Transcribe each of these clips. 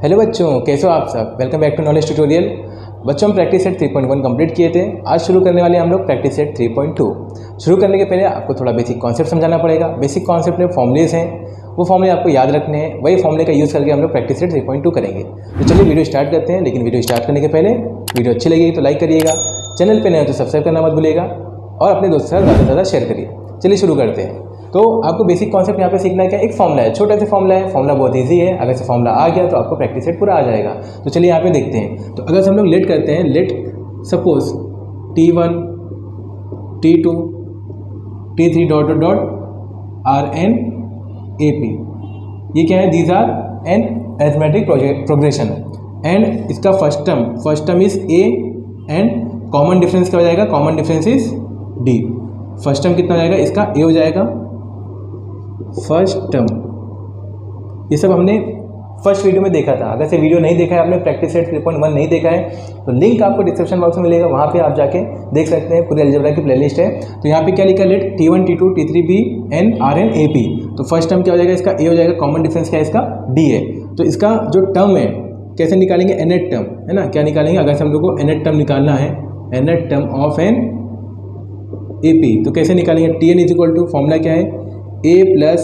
Hello बच्चों, कैसे हो आप सब। Welcome back to knowledge tutorial. बच्चों हम प्रैक्टिस सेट 3.1 कंप्लीट किए थे। आज शुरू करने वाले हैं हम लोग प्रैक्टिस सेट 3.2। शुरू करने के पहले आपको थोड़ा बेसिक कॉन्सेप्ट समझाना पड़ेगा। बेसिक कॉन्सेप्ट में फॉर्मुलेज हैं, वो फॉर्मुले आपको याद रखने हैं। वही फॉर्मुले का यूज़ करके हम लोग प्रैक्टिस सेट 3.2 करेंगे। तो चलिए वीडियो स्टार्ट करते हैं। लेकिन वीडियो स्टार्ट करने के पहले वीडियो अच्छी लगेगी तो लाइक करिएगा, चैनल पर नए हो तो सब्सक्राइब करना मत भूलिएगा और अपने दोस्तों के साथ ज़्यादा से ज़्यादा शेयर करिए। चलिए शुरू करते हैं। तो आपको बेसिक कॉन्सेप्ट यहाँ पे सीखना है क्या, एक फॉर्मुला है, छोटा सा फॉर्मुला है। फॉर्मुला बहुत इजी है, अगर से फॉर्मुला आ गया तो आपको प्रैक्टिस सेट पूरा आ जाएगा। तो चलिए यहाँ पे देखते हैं। तो अगर हम लोग लेट करते हैं, let suppose T1 T2 T3 dot dot dot are an A P, ये क्या है, these are an arithmetic progression. And इसका first term is A and common difference क्या हो जाएगा, common difference is D. First term कितना हो जाएगा, इसका ए हो जाएगा फर्स्ट टर्म। ये सब हमने फर्स्ट वीडियो में देखा था। अगर से वीडियो नहीं देखा है आपने, प्रैक्टिस सेट 3.1 नहीं देखा है, तो लिंक आपको डिस्क्रिप्शन बॉक्स में मिलेगा, वहाँ पे आप जाके देख सकते हैं। पूरी अलजेब्रा की प्लेलिस्ट है। तो यहाँ पे क्या लिखा है, let T1 T2 T3 be n are an A P. तो फर्स्ट टर्म क्या हो जाएगा, इसका ए हो जाएगा, कॉमन डिफरेंस क्या है, इसका डी है। तो इसका जो टर्म है कैसे निकालेंगे, nth टर्म है ना, क्या निकालेंगे, अगर से हम लोग को nth टर्म निकालना है, nth term of an A P, तो कैसे निकालेंगे, Tn is equal to formula क्या है, a plus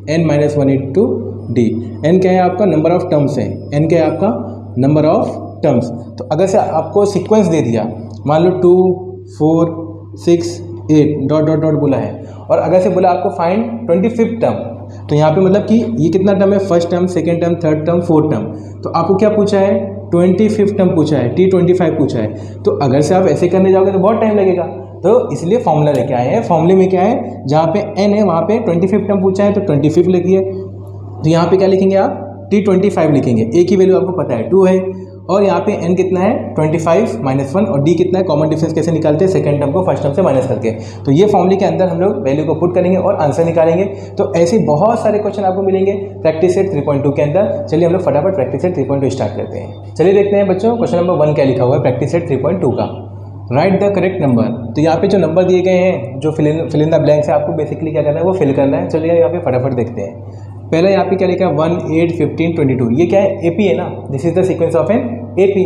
n minus 1 into d. N क्या है आपका, नंबर ऑफ टर्म्स है, n क्या है आपका, नंबर ऑफ टर्म्स। तो अगर से आपको सीक्वेंस दे दिया, मान लो 2 4 6 8 डॉट डॉट डॉट बोला है, और अगर से बोला आपको फाइंड 25th टर्म, तो यहाँ पे मतलब कि ये कितना टर्म है, first term, second term, third term, fourth term. तो आपको क्या पूछा है, 25th टर्म पूछा है, T25 पूछा है। तो अगर से आप ऐसे करने जाओगे तो बहुत टाइम लगेगा, तो इसलिए फॉर्मूला लेके आए हैं। फॉर्मूले में क्या है, जहाँ पे n है वहाँ पे 25th टर्म पूछा है तो 25 लिखिए। तो यहाँ पे क्या लिखेंगे आप, T25 लिखेंगे। a की वैल्यू आपको पता है 2 है, और यहाँ पे n कितना है 25 माइनस 1, और d कितना है, कॉमन डिफरेंस कैसे निकालते हैं, सेकंड टर्म को फर्स्ट टर्म से माइनस करके। तो ये फॉर्मूले के अंदर हम लोग वैल्यू को पुट करेंगे और आंसर निकालेंगे। तो ऐसे बहुत सारे क्वेश्चन आपको मिलेंगे प्रैक्टिस सेट 3.2 के अंदर। चलिए हम लोग फटाफट प्रैक्टिस सेट 3.2 स्टार्ट करते हैं। चलिए देखते हैं बच्चों, क्वेश्चन नंबर 1 क्या लिखा हुआ है प्रैक्टिस सेट 3.2 का। Right the correct number. तो यहाँ पे जो नंबर दिए गए हैं, जो फिल इन द ब्लैंक्स है, आपको बेसिकली क्या करना है, वो फिल करना है। चलिए यहाँ पे फटाफट देखते हैं। पहले यहाँ पे क्या लिखा है, 1 8 15 22, ये क्या है, एपी है ना, this is the sequence of an AP.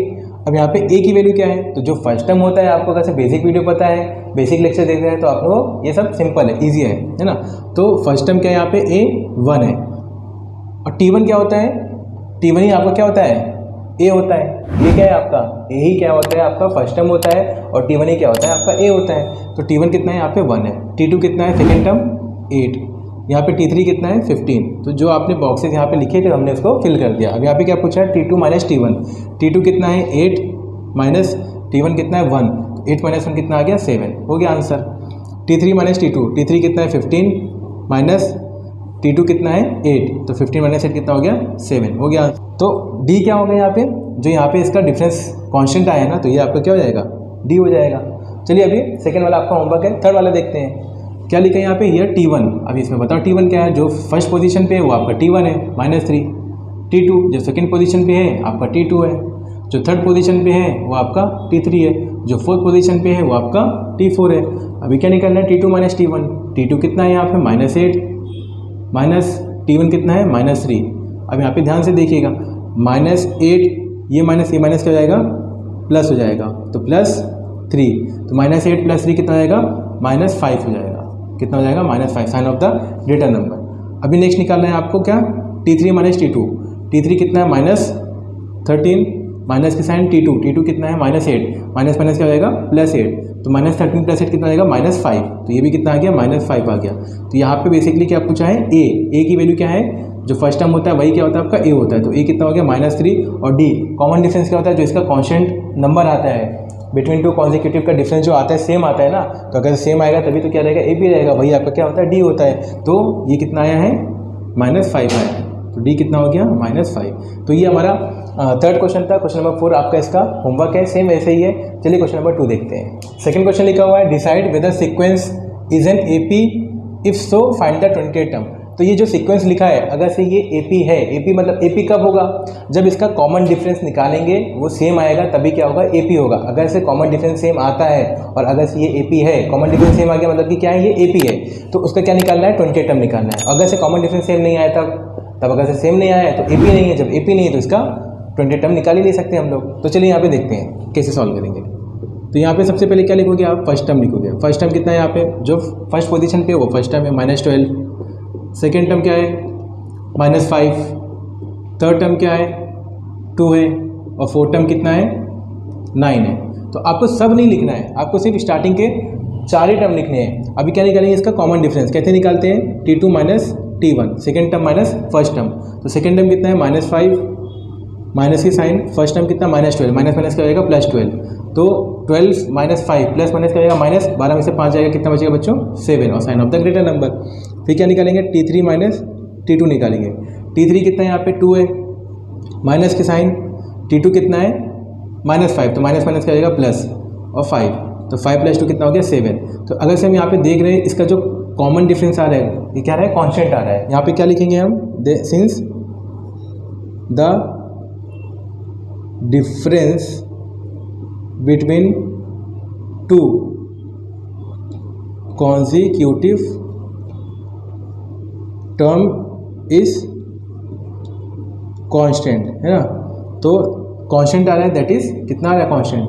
अब यहाँ पे ए की वैल्यू क्या है, तो जो फर्स्ट टर्म होता है, आपको अगर से बेसिक वीडियो पता है, बेसिक लेक्चर देख रहे हैं, तो आप लोग ये सब सिंपल है, ईजी है ना। तो फर्स्ट टर्म क्या है, यहाँ पे ए 1 है, और T1 क्या होता है, T1 ही आपका क्या होता है, ए होता है। ये क्या है आपका, ए ही क्या होता है आपका फर्स्ट टर्म होता है, और T1 ही क्या होता है आपका ए होता है। तो T1 कितना है यहाँ पे 1 है, T2 कितना है, सेकेंड टर्म 8, यहाँ पे T3 कितना है 15। तो जो आपने बॉक्सेस यहाँ पे लिखे थे हमने उसको फिल कर दिया। अब यहाँ पे क्या पूछा है, T2 माइनस T1। T2 कितना है 8 माइनस T1 कितना है 1, 8 माइनस 1 कितना आ गया 7, हो गया answer. T3 minus T2, T3 कितना है 15 माइनस T2 कितना है 8, तो 15 माइनस 8 कितना हो गया 7, हो गया। तो D क्या होगा यहाँ पे, जो यहाँ पे इसका डिफरेंस कांस्टेंट आया है ना, तो ये आपका क्या हो जाएगा, D हो जाएगा। चलिए अभी सेकंड वाला आपका होमवर्क है, थर्ड वाला देखते हैं। क्या लिखा है यहाँ पे, हियर T1। अभी इसमें बताओ T1 क्या है, जो फर्स्ट पोजीशन पे है वो आपका T1 है -3। T2 जो सेकंड पोजीशन पे है आपका T2 है, जो थर्ड पोजीशन पे है वो आपका T3 है, जो फोर्थ पोजीशन पे है वो आपका T4 है। अभी क्या निकालना है, T2 माइनस T1। T2 कितना है यहाँ पे -8 माइनस T1 कितना है -3। अब यहाँ पे ध्यान से देखिएगा, -8 ये माइनस क्या हो जाएगा, प्लस हो जाएगा, तो +3। तो -8 + 3 कितना हो जाएगा, -5 हो जाएगा। कितना हो जाएगा, -5, sign of the greater number. अभी नेक्स्ट निकालना है आपको क्या, T3 माइनस T2। T3 कितना है -13, माइनस की साइन T2 कितना है -8, माइनस क्या हो जाएगा +8, तो -13 + 8 कितना आएगा -5। तो ये भी कितना आ गया, -5 आ गया। तो यहाँ पे बेसिकली क्या पूछा है, ए की वैल्यू क्या है, जो फर्स्ट टर्म होता है वही क्या होता है आपका ए होता है। तो ए कितना हो गया -3, और डी कॉमन डिफरेंस क्या होता है, जो इसका कांस्टेंट नंबर आता है बिटवीन टू कॉन्जिक्यूटिव का डिफरेंस जो आता है सेम आता है ना, तो अगर सेम आएगा तभी तो क्या रहेगा, ए भी रहेगा, वही आपका क्या होता है, डी होता है। तो ये कितना आया है, -5 आया है, तो डी कितना हो गया, -5। तो ये हमारा थर्ड क्वेश्चन था। क्वेश्चन नंबर 4 आपका इसका होमवर्क है, सेम ऐसे ही है। चलिए क्वेश्चन नंबर 2 देखते हैं। सेकंड क्वेश्चन लिखा हुआ है, decide whether sequence is an AP, if so find the 28th term. तो ये जो सीक्वेंस लिखा है, अगर से ये एपी है, एपी मतलब एपी कब होगा, जब इसका कॉमन डिफरेंस निकालेंगे वो सेम आएगा तभी क्या होगा, एपी होगा। अगर से कॉमन डिफरेंस सेम आता है और अगर से ये एपी है, कॉमन डिफरेंस सेम आ गया मतलब कि क्या है, ये एपी है, तो उसका क्या निकालना है, 28 टर्म निकालना है। अगर से कॉमन डिफरेंस सेम नहीं आया था तब अगर से सेम नहीं आया है तो AP नहीं है, जब AP नहीं है तो इसका 20 टर्म निकाल ही नहीं सकते हम लोग। तो चलिए यहाँ पे देखते हैं कैसे सॉल्व करेंगे। तो यहाँ पे सबसे पहले क्या लिखोगे आप, फर्स्ट टर्म लिखोगे। फर्स्ट टर्म कितना है यहाँ पे, जो फर्स्ट पोजीशन पे वो फर्स्ट टर्म है -12। सेकेंड टर्म क्या है -5। थर्ड टर्म क्या है 2 है, और फोर्थ टर्म कितना है 9 है। तो आपको सब नहीं लिखना है, आपको सिर्फ स्टार्टिंग के 4 ही टर्म लिखने हैं। अभी क्या निकालेंगे इसका कॉमन डिफरेंस, कैसे निकालते हैं, T2 minus T1, second term minus first term. तो सेकेंड टर्म कितना है -5, माइनस की साइन, फर्स्ट टर्म कितना -12, माइनस माइनस क्या हो जाएगा +12। तो 12 - 5 प्लस माइनस क्या हो जाएगा माइनस, 12 में से 5 जाएगा, कितना बचेगा बच्चों 7, और sign of the greater number. फिर क्या निकालेंगे, T3 माइनस T2 निकालेंगे। T3 कितना है यहाँ पे 2 है, माइनस की साइन, T2 कितना है -5, तो माइनस माइनस क्या हो जाएगा प्लस, और 5, तो 5 + 2 कितना हो गया 7। तो अगर से हम यहाँ पे देख रहे हैं इसका जो कॉमन डिफरेंस आ रहा है, ये क्या रहा है कांस्टेंट आ रहा है। यहाँ पे क्या लिखेंगे हम, since the difference between 2 consecutive term is constant, है ना। तो कांस्टेंट आ रहा है, दैट इज कितना आ रहा है कांस्टेंट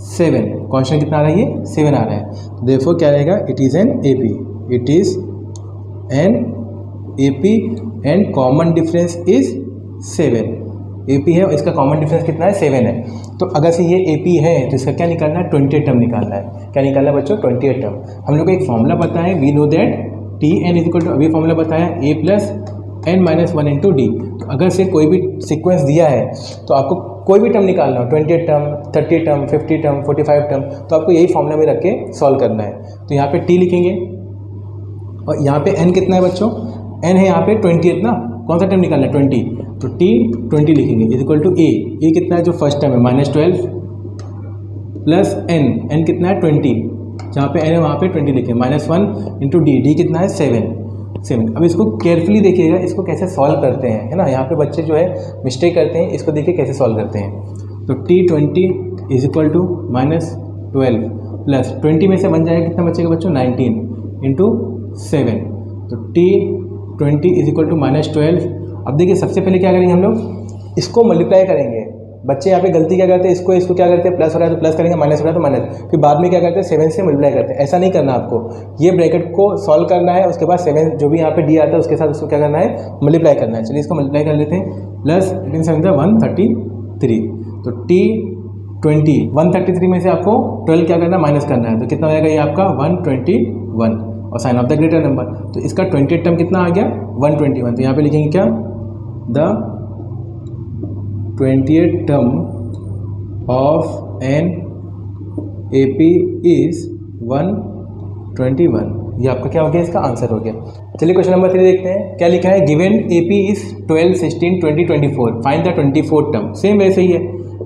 7। कांस्टेंट कितना आ रहा है, ये 7 आ रहा है। देयरफॉर क्या रहेगा, it is an AP, it is an AP and common difference is 7। AP है और इसका कॉमन डिफरेंस कितना है 7 है। तो अगर से ये AP है तो इसका क्या निकालना है, 28 टर्म निकालना है। क्या निकालना है बच्चों, 28 टर्म। हम लोग को एक फॉर्मूला पता है, वी नो दैट TN = अभी फॉर्मूला बताया A + n - 1 × D। तो अगर से कोई भी सीक्वेंस दिया है तो आपको कोई भी टर्म निकालना हो, 28 टर्म, 30 टर्म, 50 टर्म, 45 टर्म, तो आपको यही फॉर्मूला में रख के सॉल्व करना है। तो यहाँ पे T लिखेंगे, और यहाँ पे N कितना है बच्चों, N है यहाँ पे 28 ना, कौन सा टर्म निकालना है 20, तो T 20 लिखेंगे = A कितना है जो फर्स्ट टर्म है -12 प्लस N कितना है 20, जहाँ पे N है वहाँ पे 20 लिखें, -1 × D कितना है 7। अब इसको केयरफुली देखिएगा, इसको कैसे सॉल्व करते हैं, है ना। यहाँ पे बच्चे जो है मिस्टेक करते हैं, इसको देखिए कैसे सॉल्व करते हैं। तो T20 = -12 प्लस 20 में से बन जाएगा कितना बचेगा बच्चों 19 × 7। तो T20 = -12। अब देखिए सबसे पहले क्या करेंगे हम लोग, इसको मल्टीप्लाई करेंगे। बच्चे यहाँ पे गलती क्या करते हैं, इसको क्या करते हैं, प्लस हो रहा है तो प्लस करेंगे, माइनस हो रहा है तो माइनस, फिर बाद में क्या करते हैं 7 से मल्टीप्लाई करते हैं। ऐसा नहीं करना आपको, ये ब्रैकेट को सॉल्व करना है, उसके बाद 7 जो भी यहाँ पे डी आता है उसके साथ उसको क्या करना है मल्टीप्लाई करना है। चलिए इसको मल्टीप्लाई कर लेते हैं, प्लस 133। तो T20 133 में से आपको 12 क्या करना है माइनस करना है, तो कितना हो जाएगा ये आपका 121, और sign of the greater number. तो इसका 28 टर्म कितना आ गया 121। तो यहाँ पे लिखेंगे क्या, the 28 term of an AP is 121। ये आपका क्या हो गया, इसका आंसर हो गया। चलिए क्वेश्चन नंबर 3 देखते हैं, क्या लिखा है, given AP is 12, 16, 20, 24, find the 24th term. Same वैसे ही है,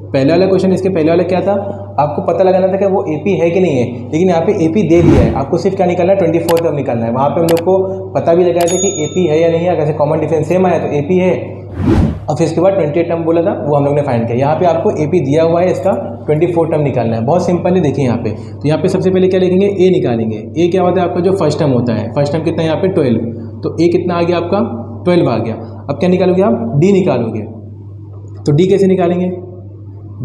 पहले वाला क्वेश्चन, इसके पहले वाला क्या था, आपको पता लगाना था कि वो AP है कि नहीं है, लेकिन यहाँ पे AP दे दिया है, आपको सिर्फ क्या निकालना है 24 टर्म निकालना है। वहाँ पे हम लोग को पता भी लगाया था कि AP है या नहीं है, अगर से कॉमन डिफरेंस सेम आया तो AP है, और फिर इसके बाद 28 टर्म बोला था वो हम लोग ने फाइंड किया। यहाँ पे आपको AP दिया हुआ है, इसका 24 टर्म निकालना है। बहुत सिंपल है, देखिए यहाँ पे। तो यहाँ पे सबसे पहले क्या लिखेंगे, A निकालेंगे। A क्या होता है आपका जो फर्स्ट टर्म होता है, फर्स्ट टर्म कितना है यहाँ पे 12, तो A कितना आ गया आपका 12 आ गया। अब क्या निकालोगे आप, D निकालोगे। तो D कैसे निकालेंगे,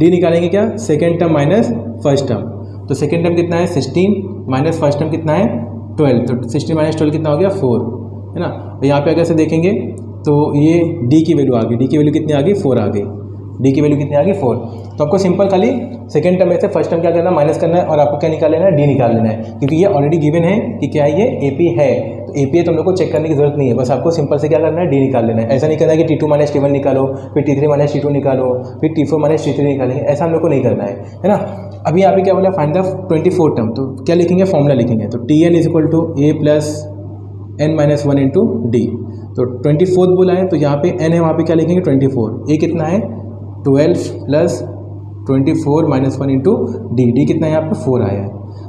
D निकालेंगे क्या, second term minus first term. तो सेकेंड टर्म कितना है 16 माइनस फर्स्ट टर्म कितना है 12, तो 16 - 12 कितना हो गया 4, है ना। और यहाँ पे अगर से देखेंगे तो ये D की वैल्यू आ गई, D की वैल्यू कितनी आ गई 4 आ गई, D की वैल्यू कितनी आ गई 4। तो आपको सिंपल खाली सेकंड टर्म में से फर्स्ट टर्म क्या करना है माइनस करना है, और आपको क्या निकाल लेना है D निकाल लेना है, क्योंकि ये ऑलरेडी गिवन है कि क्या है ये AP है। तो AP है तो हम लोग को चेक करने की जरूरत नहीं है, बस आपको सिंपल से क्या करना है D निकाल लेना है। ऐसा नहीं करना है कि T2 - T1 निकालो, फिर T3 - T2 निकालो, फिर T4 - T3 निकालेंगे, ऐसा हम लोग को नहीं करना है ना। अभी यहाँ पे क्या बोला, फाइंड द 24 टर्म। तो क्या लिखेंगे, फॉर्मूला लिखेंगे। तो TN = A + n - 1 × D। तो 24 बोला है, तो यहाँ पे n है, वहाँ पे क्या लिखेंगे 24। A कितना है 12 + 24 - 1 × D। D कितना है यहाँ पे 4 आया है।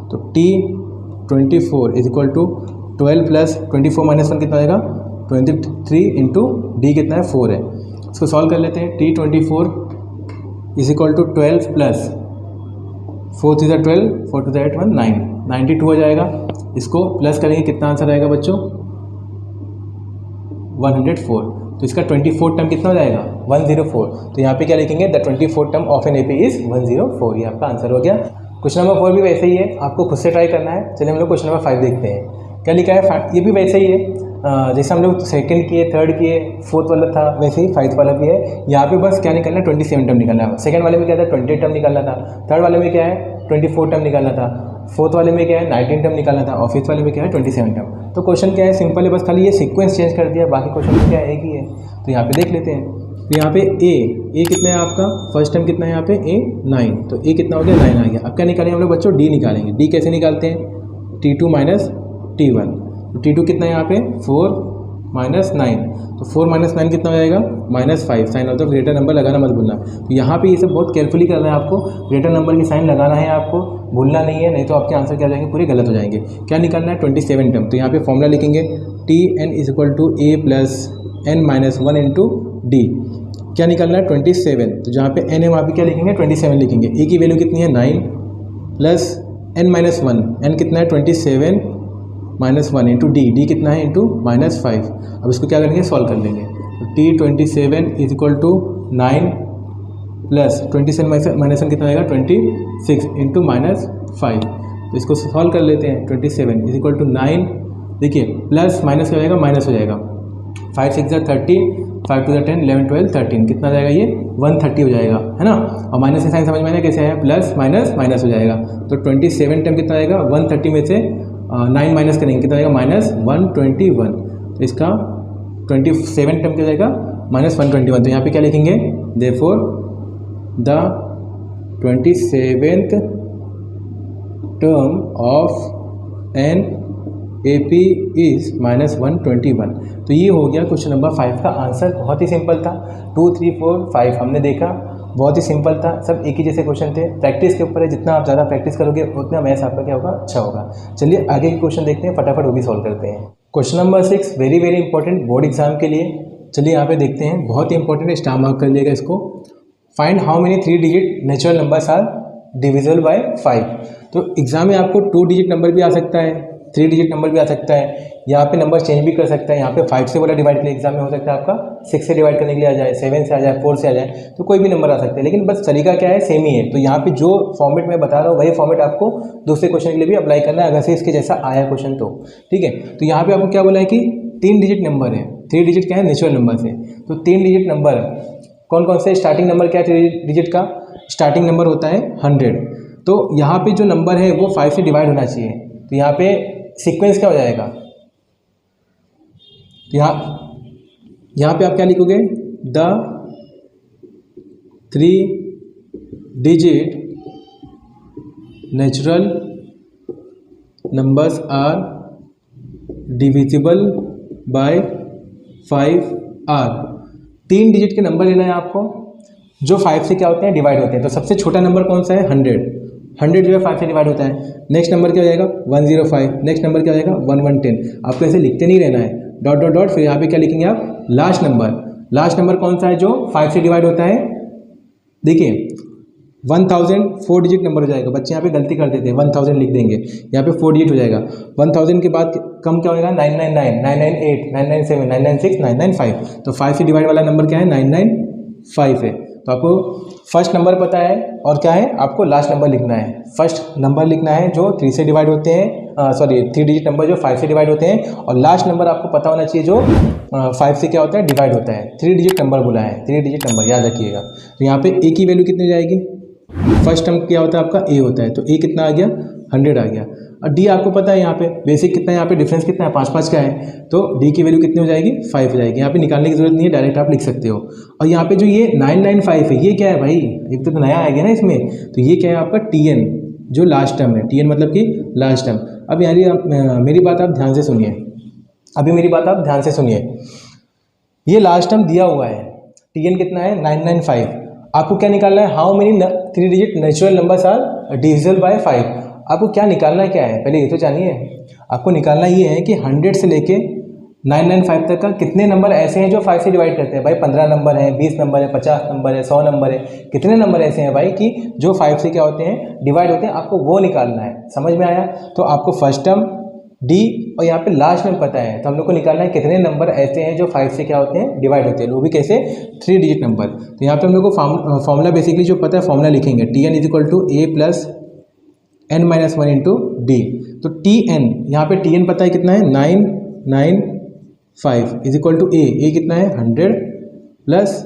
तो T24 = 12 + 24 - 1 कितना आएगा 23 × D कितना है 4 है। इसको सॉल्व कर लेते हैं। T24 = 12 + 4 × 12, 4 × 8 1 9, 92 हो जाएगा। इसको प्लस करेंगे, कितना आंसर आएगा बच्चों 104, तो इसका 24 टर्म कितना हो जाएगा 104। तो यहाँ पे क्या लिखेंगे, the 24 term of an AP is 104, ये आपका आंसर हो गया। क्वेश्चन नंबर 4 भी वैसे ही है, आपको खुद से ट्राई करना है। चलिए हम लोग क्वेश्चन नंबर 5 देखते हैं क्या लिखा है। ये भी वैसे ही है, जैसे हम लोग सेकंड किए, थर्ड किए, फोर्थ वाला था, वैसे ही 5th वाला भी है। यहाँ पे बस क्या निकलना है 27 टर्म निकलना है। सेकंड वाले में क्या था 28 टर्म निकालना था, थर्ड वाले में क्या है 24 टर्म निकालना था, फोर्थ वाले में क्या है 19 टर्म निकालना था, और फिफ्थ वाले में क्या है 27 टर्म। तो क्वेश्चन क्या है, सिंपल है, बस खाली ये सीक्वेंस चेंज कर दिया, बाकी क्वेश्चन में क्या है एक ही है। तो यहाँ पे देख लेते हैं। तो यहाँ पे ए कितना है आपका, फर्स्ट टर्म कितना है यहाँ पे ए 9, तो ए कितना हो गया 9 आ गया। अब क्या निकालेंगे हम लोग बच्चों, डी निकालेंगे। डी कैसे निकालते हैं, T2 माइनस T1, तो T2 कितना है यहाँ पे 4 माइनस 9, तो 4 माइनस 9 कितना हो जाएगा -5। Sign of the greater number लगाना मत भूलना। तो यहाँ पे ये सब बहुत केयरफुली करना है आपको, ग्रेटर नंबर की साइन लगाना है आपको, भूलना नहीं है, नहीं तो आपके आंसर क्या हो जाएंगे पूरे गलत हो जाएंगे। क्या निकालना है 27 टर्म, तो यहाँ पे फॉर्मूला लिखेंगे Tn = a + n-1 into D. क्या निकालना है 27, तो जहाँ पे n है वहाँ पे क्या लिखेंगे 27 लिखेंगे। ए की वैल्यू कितनी है 9 + n-1, n कितना है 27 -1 इंटू डी कितना है इंटू -5। अब इसको क्या करेंगे सॉल्व कर लेंगे। तो T27 = 9 + 27 -1 कितना आएगा 26 इंटू -5। तो इसको सॉल्व कर लेते हैं। 27 = 9, देखिए प्लस माइनस क्या हो जाएगा माइनस हो जाएगा, 5 × 6 = 30, 5 × 2 = 10, 11 12 13 कितना आ जाएगा ये 130 हो जाएगा, है ना। और माइनस का साइन समझ में आया कैसे है, प्लस माइनस माइनस हो जाएगा। तो 27 टर्म कितना आएगा 130 में से 9 माइनस करेंगे कितना आएगा -121। तो इसका 27 टर्म क्या जाएगा -121। तो यहाँ पे क्या लिखेंगे, therefore the 27th term of an AP is -121। तो ये हो गया क्वेश्चन नंबर 5 का आंसर। बहुत ही सिंपल था, 2 3 4 5 हमने देखा, बहुत ही सिंपल था, सब एक ही जैसे क्वेश्चन थे। प्रैक्टिस के ऊपर है, जितना आप ज़्यादा प्रैक्टिस करोगे उतना मैथ्स आपका क्या होगा अच्छा होगा। चलिए आगे के क्वेश्चन देखते हैं, फटाफट वो भी सॉल्व करते हैं। Question number 6 very very important board exam के लिए। चलिए यहाँ पे देखते हैं, बहुत ही इंपॉर्टेंट है, स्टार मार्क कर लिएगा इसको। Find how many 3 digit natural numbers are divisible by 5। तो एग्जाम में आपको 2 डिजिट नंबर भी आ सकता है, 3 डिजिट नंबर भी आ सकता है, यहाँ पे नंबर चेंज भी कर सकता है। यहाँ पे 5 से वाला डिवाइड के लिए एग्जाम में हो सकता है आपका 6 से डिवाइड करने के लिए आ जाए, 7 से आ जाए, 4 से आ जाए, तो कोई भी नंबर आ सकता है, लेकिन बस तरीका क्या है सेम ही है। तो यहाँ पे जो फॉर्मेट मैं बता रहा हूँ वही फॉर्मेट आपको दूसरे क्वेश्चन के लिए भी अप्लाई करना है, अगर से इसके जैसा आया क्वेश्चन तो ठीक है। तो यहाँ पे आपको क्या बोला है कि 3 डिजिट नंबर है, 3 डिजिट क्या है नेचुरल नंबर से। तो 3 डिजिट नंबर कौन कौन से, स्टार्टिंग नंबर क्या है 3 डिजिट का, स्टार्टिंग नंबर होता है 100। तो यहाँ पे जो नंबर है वो 5 से डिवाइड होना चाहिए। तो यहाँ पे सीक्वेंस क्या हो जाएगा, यहाँ पे आप क्या लिखोगे, the 3 digit natural numbers are divisible by 5 are. 3 digit के नंबर लेना है आपको जो 5 से क्या होते हैं डिवाइड होते हैं। तो सबसे छोटा नंबर कौन सा है 100 जो है 5 से डिवाइड होता है। नेक्स्ट नंबर क्या हो जाएगा 105, नेक्स्ट नंबर क्या हो जाएगा 1110। आपको ऐसे लिखते नहीं रहना है, डॉट डॉट डॉट, फिर यहाँ पे क्या लिखेंगे आप लास्ट नंबर कौन सा है जो 5 से डिवाइड होता है। देखिए 1000 4 डिजिट नंबर हो जाएगा, बच्चे यहाँ पे गलती कर देते हैं, 1000 लिख देंगे, यहाँ पे 4 डिजिट हो जाएगा। 1000 के बाद कम क्या होगा 999, 998, 997, 996, 995। तो 5 से डिवाइड वाला नंबर क्या है 995 है। तो आपको फर्स्ट नंबर पता है और क्या है आपको लास्ट नंबर लिखना है। फर्स्ट नंबर लिखना है जो 3 से डिवाइड होते हैं, 3 डिजिट नंबर जो 5 से डिवाइड होते हैं, और लास्ट नंबर आपको पता होना चाहिए जो 5 से क्या होता है डिवाइड होता है। 3 डिजिट नंबर बोला है, 3 डिजिट नंबर याद रखिएगा। तो यहाँ पे ए की वैल्यू कितनी हो जाएगी, फर्स्ट टर्म क्या होता है आपका ए होता है, तो ए कितना आ गया 100 आ गया। और डी आपको पता है यहाँ पे बेसिक कितना है, यहाँ पे डिफरेंस कितना है 5 का है, तो डी की वैल्यू कितनी हो जाएगी 5 हो जाएगी। यहाँ पे निकालने की जरूरत नहीं है, डायरेक्ट आप लिख सकते हो। और यहाँ पे जो ये 995 है ये क्या है भाई, एक तो नया आएगा ना इसमें, तो ये क्या है आपका टीएन जो लास्ट टर्म है, टीएन मतलब कि लास्ट टर्म। अब यार मेरी बात आप ध्यान से सुनिए, ये लास्ट टर्म दिया हुआ है, टीएन कितना है 995। आपको क्या निकालना है, how many 3 digit natural numbers are divisible by 5। आपको क्या निकालना क्या है, पहले ये तो जानिए। आपको निकालना ये है कि 100 से लेके 995 तक का कितने नंबर ऐसे हैं जो 5 से डिवाइड करते हैं। भाई 15 नंबर है, 20 नंबर है, 50 नंबर है, 100 नंबर है, कितने नंबर ऐसे हैं भाई कि जो 5 से क्या होते हैं डिवाइड होते हैं, आपको वो निकालना है। समझ में आया। तो आपको फर्स्ट टर्म डी और यहाँ पे लास्ट में पता है, तो हम लोग को निकालना है कितने नंबर ऐसे हैं जो 5 से क्या होते हैं डिवाइड होते हैं, वो भी कैसे 3 डिजिट नंबर। तो यहाँ पे हम लोग को फॉर्मूला बेसिकली जो पता है फॉर्मूला लिखेंगे, T n is equal to a plus n minus one into d. तो टी एन यहाँ पे टी एन पता है कितना है 995 इज इक्वल टू ए कितना है 100 प्लस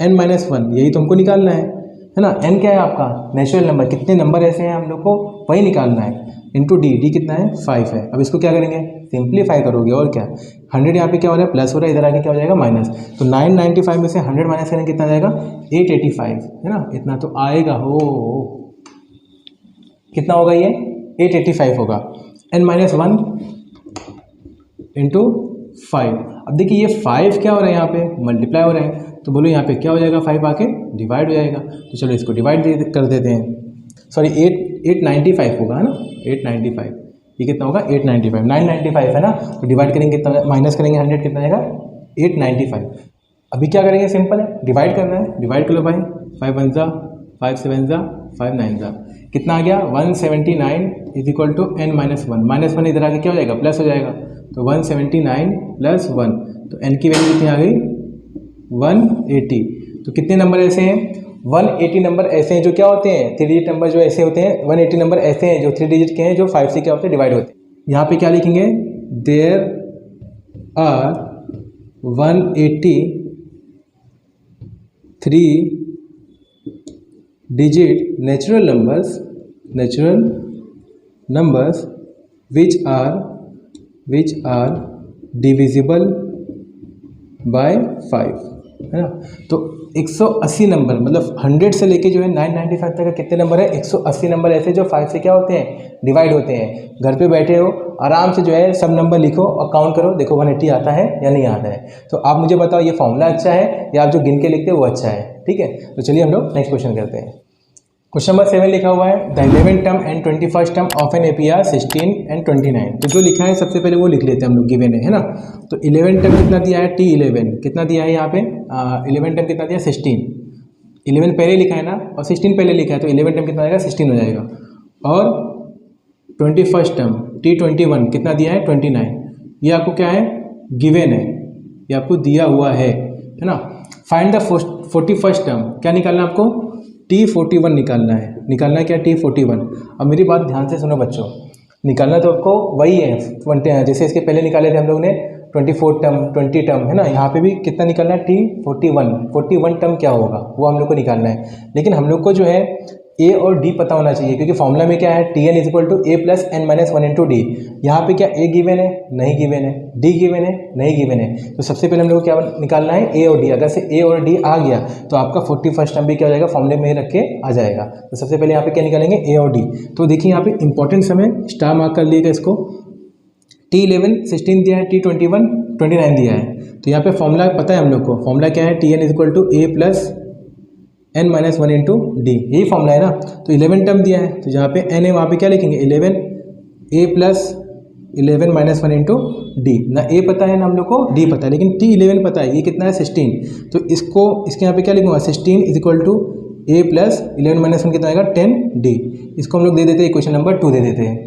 एन माइनस वन, यही तो हमको निकालना है ना। एन क्या है आपका नेचुरल नंबर, कितने नंबर ऐसे हैं हम लोग को वही निकालना है, इंटू डी, डी कितना है 5 है। अब इसको क्या करेंगे सिंप्लीफाई करोगे और क्या 100 यहाँ पे क्या हो रहा है प्लस हो रहा है, इधर आके क्या हो जाएगा माइनस। तो 995 में से 100 माइनस करेंगे कितना जाएगा 885 है ना, इतना तो आएगा हो, कितना होगा ये 885 होगा। N minus one into 5। अब देखिए ये 5 क्या हो रहा है यहाँ पे मल्टीप्लाई हो रहा है, तो बोलो यहाँ पे क्या हो जाएगा 5 आके डिवाइड हो जाएगा। तो चलो इसको डिवाइड कर देते हैं, सॉरी 895 होगा है ना 895, ये कितना होगा 895, 995 है ना, तो डिवाइड करेंगे कितना, माइनस करेंगे 100 कितना आएगा 895। अभी क्या करेंगे सिंपल है डिवाइड करना है, डिवाइड कर लो भाई, 5 1 जा 5 7 जा 5 9 जा, कितना आ गया 179 is equal to n minus one, minus one इधर आके क्या हो जाएगा प्लस हो जाएगा, तो 179 प्लस 1, तो एन की वैल्यू कितनी आ गई 180। तो कितने नंबर ऐसे हैं 180 नंबर ऐसे हैं जो क्या होते हैं 3 डिजिट नंबर जो ऐसे होते हैं, 180 नंबर ऐसे हैं जो 3 डिजिट के हैं जो 5 से क्या होते हैं डिवाइड होते हैं। यहाँ पे क्या लिखेंगे there are 180 3 digit natural numbers which are divisible by 5 है ना। तो 180 नंबर मतलब 100 से लेके जो है 995 तक का कितने नंबर है 180 नंबर ऐसे जो 5 से क्या होते हैं डिवाइड होते हैं। घर पे बैठे हो आराम से जो है सब नंबर लिखो और काउंट करो, देखो 180 आता है या नहीं आता है। तो आप मुझे बताओ ये फॉर्मूला अच्छा है या आप जो गिन के लिखते हो वो अच्छा है, ठीक है। तो चलिए हम लोग नेक्स्ट क्वेश्चन करते हैं। क्वेश्चन नंबर 7 लिखा हुआ है the 11th term and 21st term of an APR 16 and 29। तो जो लिखा है सबसे पहले वो लिख लेते हैं हम लोग, गिवन है ना। तो 11 टर्म कितना दिया है T11 कितना दिया है यहाँ पे 11 टर्म कितना दिया 16, 11 पहले लिखा है ना और 16 पहले लिखा है, तो 11 टर्म कितना आएगा 16 हो जाएगा। और 21st टर्म T21 कितना दिया है 29, ये आपको क्या है गिवन है, ये आपको दिया हुआ है ना। फाइंड द 41st टर्म, क्या निकालना है आपको T41 निकालना है क्या T41। अब मेरी बात ध्यान से सुनो बच्चों, निकालना तो आपको वही है जैसे इसके पहले निकाले थे हम लोग ने 24 टर्म 20 टर्म है ना, यहाँ पे भी कितना निकालना है T41 टर्म क्या होगा वो हम लोग को निकालना है। लेकिन हम लोग को जो है ए और डी पता होना चाहिए क्योंकि फॉर्मूला में क्या है Tn is equal to a plus n minus one into d. यहाँ पे क्या ए गिवन है नहीं गिवन है, डी गिवन है नहीं गिवन है। तो सबसे पहले हम लोग को क्या निकालना है ए और डी। अगर से ए और डी आ गया तो आपका 41st टर्म भी क्या हो जाएगा फॉर्मूले में रख के आ जाएगा। तो सबसे पहले यहाँ पे क्या निकालेंगे ए और डी। तो देखिए यहाँ पे इंपॉर्टेंट समय स्टार मार्क कर लिएगा इसको। T11 16 दिया है, T21 29 दिया है। तो यहाँ पे फॉर्मूला पता है हम लोग को, फॉर्मूला क्या है Tn is equal to a plus n minus one into d, यही फॉर्मूला है ना। तो 11 टर्म दिया है तो जहाँ पे एन है वहाँ पे क्या लिखेंगे 11 A plus 11 minus one into D. ना ए पता है ना हम लोग को डी पता है, लेकिन T11 पता है, ये कितना है 16। तो इसके यहाँ पे क्या लिखूँगा 16 is equal to a plus 11 minus one कितना आएगा 10 डी। इसको हम लोग दे देते हैं इक्वेशन नंबर 2 दे देते हैं।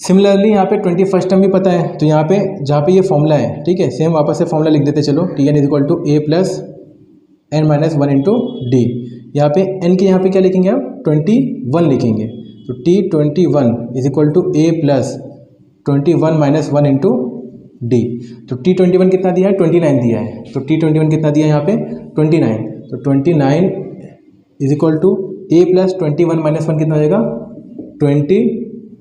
सिमिलरली यहाँ पे 21st टर्म भी पता है, तो यहाँ पे जहाँ पे ये फॉर्मूला है ठीक है सेम वापस से फॉर्मूला लिख देते चलो Tn is equal to a plus n minus one into d. यहाँ पे एन के यहाँ पे क्या लिखेंगे आप 21 लिखेंगे। तो T21 is equal to a plus 21 minus one into d. तो T21 कितना दिया है 29 दिया है, तो T21 कितना दिया है यहाँ पे 29। तो 29 is equal to a plus 21 minus one कितना हो जाएगा 20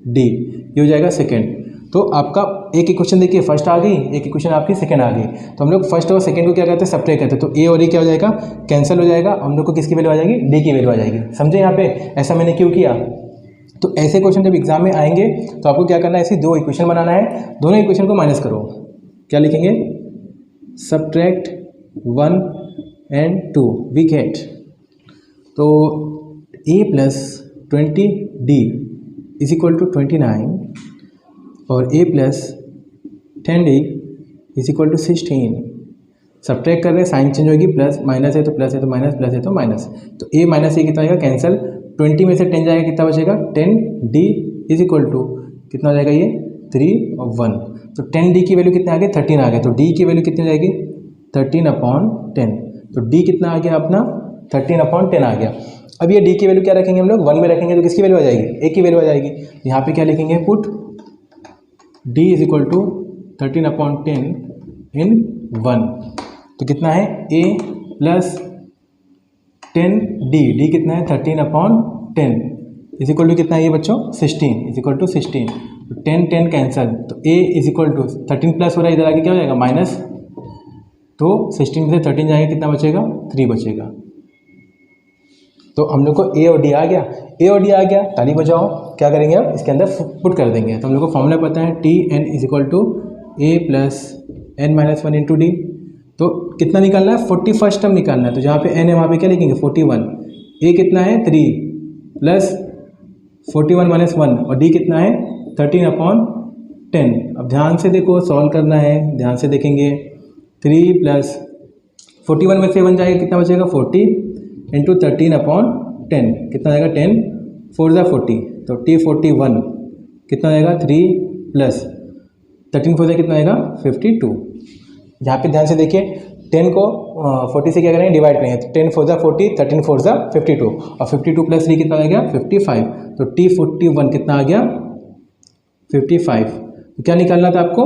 डी, ये हो जाएगा सेकेंड। तो आपका एक इक्वेशन देखिए फर्स्ट आ गई, एक इक्वेशन आपकी सेकंड आ गई। तो हम लोग फर्स्ट और सेकंड को क्या कहते हैं सब्ट्रैक्ट करते हैं। तो ए और ए क्या हो जाएगा कैंसिल हो जाएगा, हम लोग को किसकी वैल्यू आ जाएगी डी की वैल्यू आ जाएगी। समझे यहाँ पे ऐसा मैंने क्यों किया। तो ऐसे क्वेश्चन जब एग्जाम में आएंगे तो आपको क्या करना है, ऐसी दो इक्वेशन बनाना है, दोनों इक्वेशन को माइनस करो। क्या लिखेंगे सब्ट्रैक्ट 1 and 2 वी गेट। तो A plus 20d is equal to 29 और a plus 10d is equal to 16। Subtract कर रहे हैं साइन चेंज होगी, प्लस माइनस है तो प्लस है तो माइनस, प्लस है तो माइनस। तो a माइनस ए कितना आएगा कैंसिल, 20 में से 10 जाएगा कितना बचेगा 10d इज इक्वल टू कितना हो जाएगा ये 3 और 1, तो 10d की वैल्यू कितने आ गई 13 आ गया, तो d की वैल्यू कितनी हो जाएगी 13/10, तो d कितना आ गया अपना 13/10 आ गया। अब ये d की वैल्यू क्या रखेंगे हम लोग 1 में रखेंगे, तो किसकी वैल्यू आ जाएगी a की वैल्यू आ जाएगी। यहाँ पे क्या लिखेंगे put d is equal to 13/10 in 1, तो कितना है a प्लस 10d, d कितना है 13/10 इज इक्वल टू कितना है ये बच्चों 16 इज इक्वल टू 16, तो 10 कैंसल, तो a is equal to 13 plus हो रहा है, इधर आगे क्या हो जाएगा माइनस, तो 16 में से 13 जाएगा कितना बचेगा 3 बचेगा। तो हम लोग को a और d आ गया, a और d आ गया, ताली बजाओ। क्या करेंगे अब इसके अंदर पुट कर देंगे, तो हम लोग को फॉर्मूला पता है Tn is equal to a plus n-1 into d, तो कितना निकालना है 41st टर्म निकालना है, तो जहाँ पे n है वहाँ पे क्या लिखेंगे 41, a कितना है 3 प्लस 41 माइनस 1 और d कितना है 13/10। अब ध्यान से देखो सॉल्व करना है, ध्यान से देखेंगे 3 प्लस 41 में से 1 जाएगा कितना बचेगा 40 इंटू 13/10 कितना आएगा 10 4 ज़ा 40, तो T41 कितना आएगा 3 प्लस 13 4 कितना आएगा 52। यहाँ पे ध्यान से देखिए 10 को 40 से क्या करेंगे डिवाइड करेंगे, तो 10 4 ज़ा 40, 13 4 ज़ा 52 और 52 प्लस 3 कितना आ गया 55, तो T41 कितना आ गया 55। तो क्या निकालना था आपको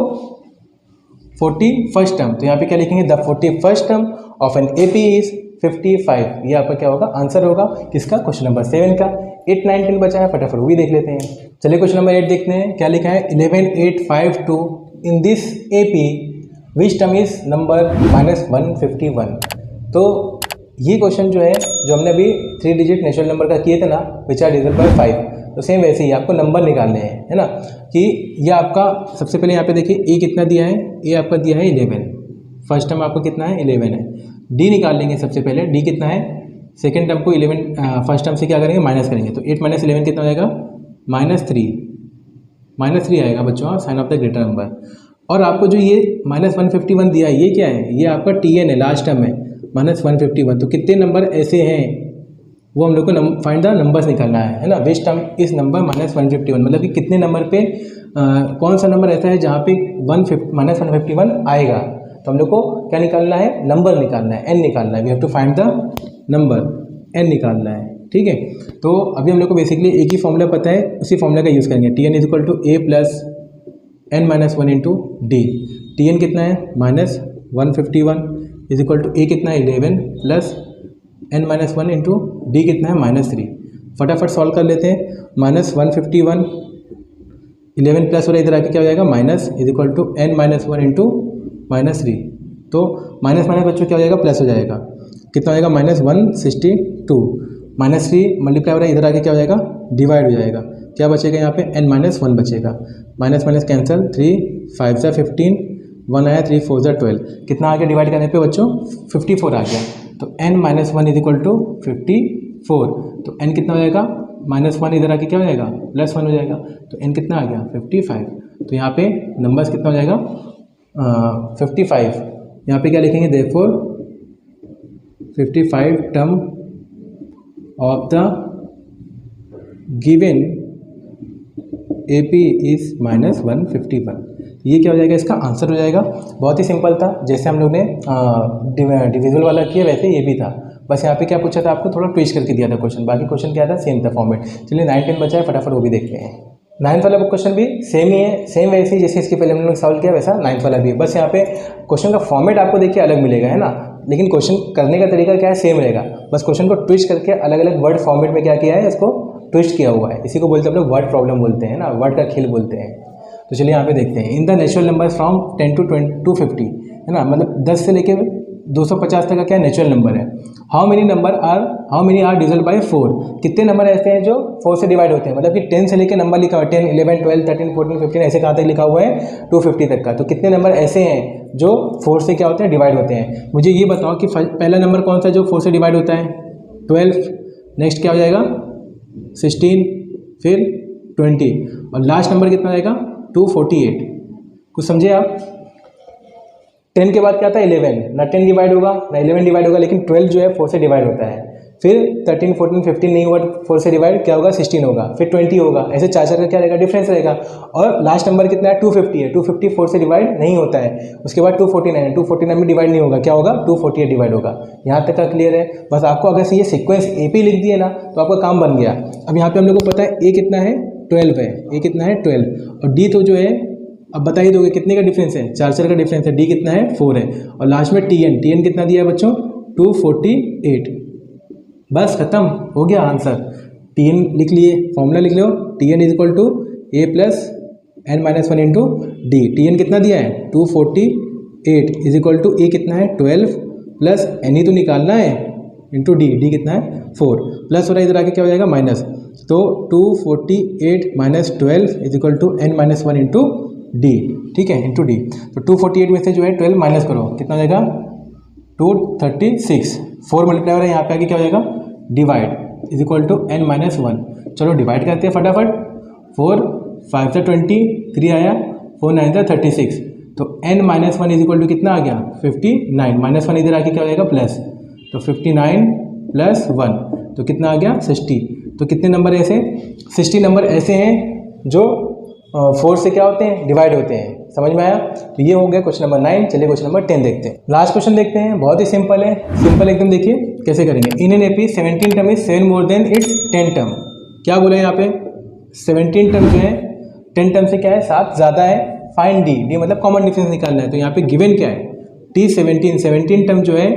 41st टर्म, तो यहाँ पे क्या लिखेंगे the 41st term of an AP is 55, ये आपका क्या होगा आंसर होगा किसका क्वेश्चन नंबर 7 का। 8 9 10 बचा है, फटाफट वो भी देख लेते हैं। चलिए क्वेश्चन नंबर 8 देखते हैं क्या लिखा है 11852 in this AP which term is number -151। तो ये क्वेश्चन जो है जो हमने अभी 3 डिजिट नेचुरल नंबर का किए थे ना विच आर डिविजिबल बाय 5, तो सेम वैसे ही आपको नंबर निकालने हैं, है ना, कि ये आपका सबसे पहले यहाँ पे देखिए a कितना दिया है, a आपका दिया है 11, फर्स्ट टर्म आपको कितना है 11 है, d निकाल लेंगे सबसे पहले, d कितना है सेकेंड टर्म को 11 फर्स्ट टर्म से क्या करेंगे माइनस करेंगे, तो 8 - 11 कितना हो जाएगा -3 आएगा बच्चों sign of the greater number. और आपको जो ये -151 दिया है ये क्या है, ये आपका Tn है, लास्ट टर्म है -151, तो कितने नंबर ऐसे हैं वो हम लोग को फाइंड द नंबर्स निकालना है ना। विच टर्म इस नंबर -151 मतलब कि कितने नंबर पे कौन सा नंबर ऐसा है जहाँ पे -151 आएगा, तो हम लोग को क्या निकालना है नंबर निकालना है, n निकालना है, we have to find the number n निकालना है, ठीक है। तो अभी हम लोग को बेसिकली एक ही फॉर्मूला पता है, उसी फॉर्मूला का यूज़ करेंगे, Tn is equal to a plus n-1 into d. Tn कितना है -151 इज इक्वल टू a कितना है 11 प्लस n-1 इंटू डी कितना है -3। फटाफट सॉल्व कर लेते हैं, -151 11 प्लस हो रहा है इधर आके क्या हो जाएगा minus is equal to n-1 into -3, तो माइनस माइनस बच्चों क्या हो जाएगा प्लस हो जाएगा, कितना हो जाएगा -162, -3 मल्टीप्लाई हो रहा है इधर आके क्या हो जाएगा डिवाइड हो जाएगा, क्या बचेगा यहाँ पे n-1 बचेगा, माइनस माइनस कैंसिल, 3 5 ज़ा 15 1 आया 3 4 ज़ा 12, कितना आ गया डिवाइड करने पे बच्चों 54 आ गया, तो n-1 इज इक्वल टू 54, तो n कितना हो जाएगा -1 इधर आके क्या हो जाएगा +1 हो जाएगा, तो n कितना आ गया 55। तो यहाँ पे नंबर्स कितना हो जाएगा 55, यहाँ पे क्या लिखेंगे therefore 55 term of the given AP is -151, ये क्या हो जाएगा इसका आंसर हो जाएगा। बहुत ही सिंपल था, जैसे हम लोग ने डिविजिबल वाला किया वैसे ये भी था, बस यहाँ पे क्या पूछा था आपको थोड़ा ट्विस्ट करके दिया था क्वेश्चन, बाकी क्वेश्चन क्या था सेम था फॉर्मेट। चलिए 9 10 बचा है, फटाफट वो भी देखते हैं। 9th वाला क्वेश्चन भी सेम ही है, सेम वैसे ही जैसे इसके पहले हम लोग सॉल्व किया वैसा 9th वाला भी है, बस यहाँ पे क्वेश्चन का फॉर्मेट आपको देखिए अलग मिलेगा, है ना, लेकिन क्वेश्चन करने का तरीका क्या है सेम रहेगा, बस क्वेश्चन को ट्विस्ट करके अलग अलग वर्ड फॉर्मेट में क्या किया है इसको ट्विस्ट किया हुआ है, इसी को बोलते हैं हम लोग वर्ड प्रॉब्लम बोलते हैं ना, वर्ड का खेल बोलते हैं। तो चलिए यहाँ पे देखते हैं, in the natural number from 10 to 250, है ना, मतलब 10 से लेके 250 तक का क्या नेचुरल नंबर है। How many are divisible by 4, कितने नंबर ऐसे हैं जो 4 से डिवाइड होते हैं, मतलब कि 10 से लेके नंबर लिखा हुआ है 10 11 12 13 14 15 ऐसे कहाँ तक लिखा हुआ है 250 तक का, तो कितने नंबर ऐसे हैं जो 4 से क्या होते हैं डिवाइड होते हैं। मुझे ये बताओ कि पहला नंबर कौन सा जो 4 से डिवाइड होता है 12, नेक्स्ट क्या हो जाएगा 16, फिर 20 और लास्ट नंबर कितना आएगा 248। कुछ समझे आप, 10 के बाद क्या आता है 11, ना 10 डिवाइड होगा ना 11 डिवाइड होगा, लेकिन 12 जो है 4 से डिवाइड होता है, फिर 13, 14, 15 नहीं होगा 4 से डिवाइड, क्या होगा 16 होगा, फिर 20 होगा, ऐसे चार चार का क्या रहेगा डिफरेंस रहेगा। और लास्ट नंबर कितना है 250 है, 250 4 से डिवाइड नहीं होता है। उसके बाद 249 है, 249 में डिवाइड नहीं होगा, क्या होगा 248 डिवाइड होगा। यहाँ तक का क्लियर है। बस आपको अगर से ये सीक्वेंस AP लिख दिए ना तो आपका काम बन गया। अब यहाँ पे हम लोग को पता है A कितना है 12 है, A कितना है 12 और D तो जो है अब बता ही दोगे कितने का डिफरेंस है, चार चार का डिफरेंस है, D कितना है 4 है और लास्ट में TN कितना दिया है बच्चों 248। बस खत्म हो गया आंसर। TN लिख लिए, फॉर्मूला लिख लो, TN is equal to A plus n-1 into d. TN कितना दिया है 248 इज इक्वल टू A कितना है 12 प्लस n ही तो निकालना है इंटू D कितना है 4 प्लस हो रहा है इधर आके क्या हो जाएगा माइनस, तो 248 minus 12 is equal to n-1 into D, ठीक है इंटू D। तो 248 में से जो है 12 माइनस करो, कितना हो जाएगा 236, 4 मल्टीप्लाई हो रहा है यहाँ पे आगे क्या हो जाएगा divide is equal to n-1। चलो डिवाइड करते हैं फटाफट, 4 5 से 20, 3 आया, 4 9 से 36, तो n-1 इज इक्वल टू कितना आ गया 59, माइनस 1 इधर आके क्या हो जाएगा प्लस, तो 59 प्लस 1 तो कितना आ गया 60। तो कितने नंबर ऐसे 60 नंबर ऐसे हैं जो 4 से क्या होते हैं डिवाइड होते हैं। समझ में आया। तो ये हो गया क्वेश्चन नंबर 9। चलिए क्वेश्चन नंबर 10 देखते हैं। लास्ट क्वेश्चन देखते हैं, बहुत ही सिंपल है, सिंपल एकदम। देखिए कैसे करेंगे। In an AP 17 term is 7 more than it's 10 term. क्या बोला यहाँ पे 17 टर्म जो है 10 टर्म से क्या है 7 ज़्यादा है। फाइंड डी, डी मतलब कॉमन डिफरेंस निकालना है। तो यहाँ पे गिवन क्या है T17 टर्म जो है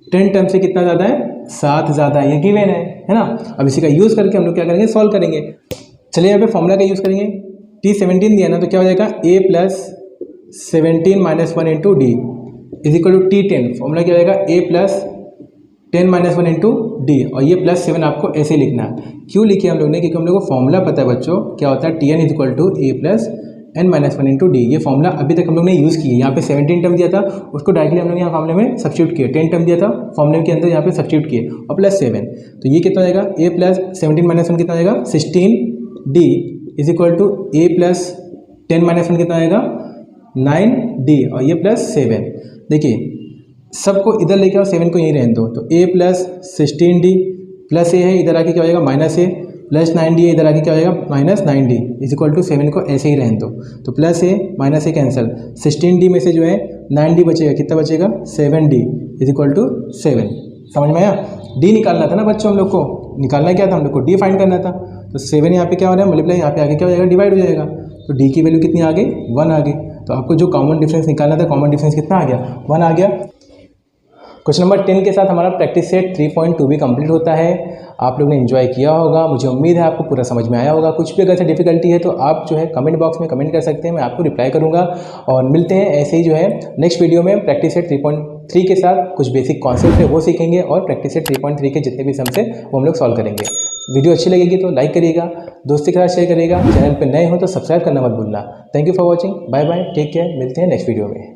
10 टर्म से कितना ज़्यादा है 7 ज़्यादा है, ये गिवन है ना। अब इसी का यूज़ करके हम लोग क्या करेंगे सॉल्व करेंगे। चलिए यहाँ पे फॉर्मूला का यूज़ करेंगे। T17 दिया ना तो क्या हो जाएगा A plus 17 minus 1 into d is equal to T10। Formula क्या हो जाएगा A plus 10 minus 1 into d और ये प्लस 7 आपको ऐसे ही लिखना है। क्यों लिखे हम लोग ने, क्योंकि हम लोग को फॉर्मूला पता है बच्चों क्या होता है Tn is equal to A plus n-1 into d. ये फॉर्मूला अभी तक हम लोग ने यूज़ किया। यहाँ पे 17 टर्म दिया था उसको डायरेक्टली हम लोग यहाँ फॉर्मूले में सब्स्टिट्यूट किए। 10 टर्म दिया था फॉर्मूले के अंदर यहाँ पे सब्स्टिट्यूट किए और प्लस 7। तो ये कितना हो जाएगा A प्लस 17 माइनस 1 कितना हो जाएगा 16 d is equal to A plus 10 minus 1 कितना आएगा 9 डी और ये प्लस 7। देखिए सबको इधर लेके आओ, 7 को यहीं रहने दो। तो A plus 16 D plus A है, इधर आके क्या हो जाएगा माइनस A प्लस 9 डी है, इधर आके क्या हो जाएगा minus 9 d is equal to 7 को ऐसे ही रहने दो। तो plus A minus A cancel, 16 d में से जो है 9 डी बचेगा, कितना बचेगा 7 डी इज इक्वल टू 7। समझ में आया। डी निकालना था ना बच्चों, हम लोग को निकालना क्या था, हम लोग को डी फाइंड करना था। तो 7 यहाँ पे क्या हो रहा है मल्टीप्लाई, यहाँ पे आगे क्या हो जाएगा डिवाइड हो जाएगा। तो डी की वैल्यू कितनी आ गई 1 आ गई। तो आपको जो कॉमन डिफरेंस निकालना था, कॉमन डिफरेंस कितना आ गया 1 आ गया। क्वेश्चन नंबर 10 के साथ हमारा प्रैक्टिस सेट 3.2 भी कंप्लीट होता है। आप लोग ने एंजॉय किया होगा, मुझे उम्मीद है आपको पूरा समझ में आया होगा। कुछ भी अगर से डिफिकल्टी है तो आप जो है कमेंट बॉक्स में कमेंट कर सकते हैं, मैं आपको रिप्लाई करूंगा। और मिलते हैं ऐसे ही जो है नेक्स्ट वीडियो में प्रैक्टिस सेट 3.3 के साथ। कुछ बेसिक कॉन्सेप्ट है वो सीखेंगे और प्रैक्टिस सेट 3.3 के जितने भी सम्स है वो हम लोग सॉल्व करेंगे। वीडियो अच्छी लगेगी तो लाइक करिएगा, दोस्तों के साथ शेयर करिएगा, चैनल पर नए हो तो सब्सक्राइब करना मत भूलना। Thank you for watching, bye bye, take care, मिलते हैं नेक्स्ट वीडियो में।